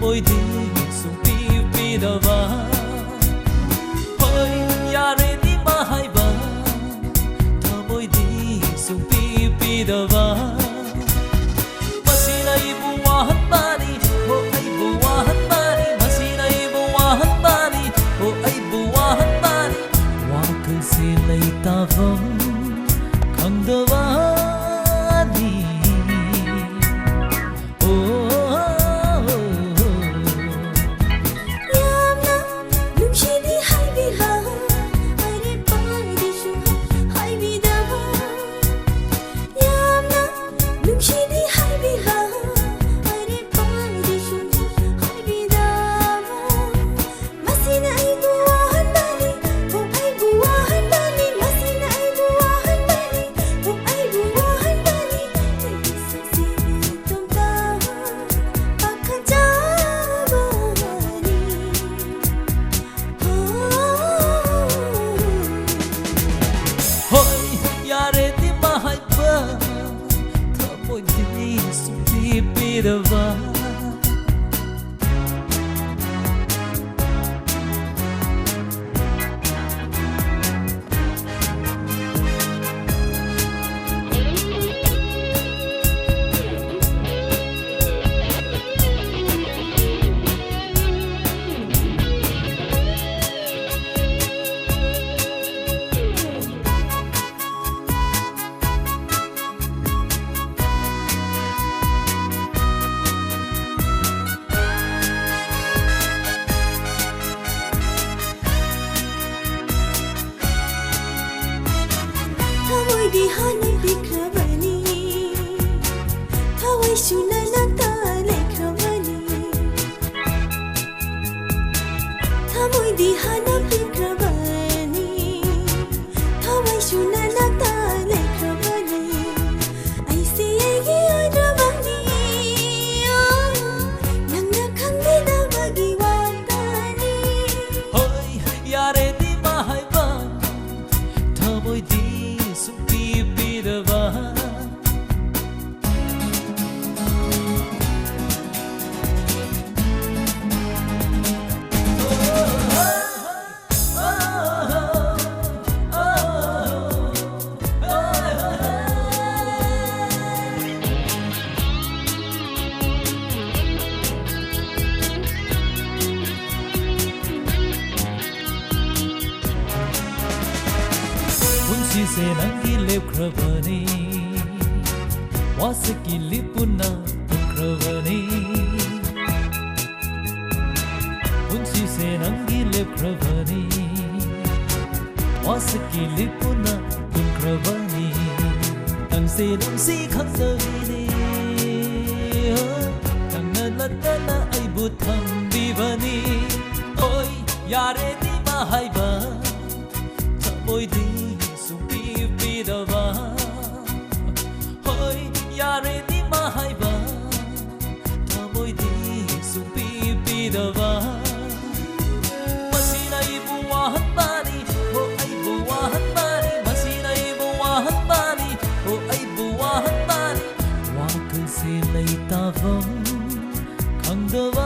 थमोइदी सुंपीबीदबा होय यारेदी माहायबा थमोइदी सुंपीबीदबा मसीना इबु वाहनबानी हो आइबु वाहनबानी मसीना इबु वाहनबानी हो आइबु वाहनबानी वाकसे लैताफम खंगदबानी Bidava Di hana bikravani Thawai shunana ta lekravani Thamoi di hana bikravani Thawai shunana ta lekravani Aise egi odravani Nangna khangida bagi watani Hoy yare di mahaiba Thamoi di Bidava Unsi nangi lepkravani wasaki lipuna kravani Unsi nangi lepkravani wasaki lipuna kravani Namsi khangdavini Nangna latana aibu thambivani Oy yare di mahaiba Thamoidi Bidava hoy yare di mahaiba thamoidi sumpibidava masina ibu wahanbani ho aibu wahanbani masina ibu wahanbani ho aibu wahanbani wakase laitavam khangdava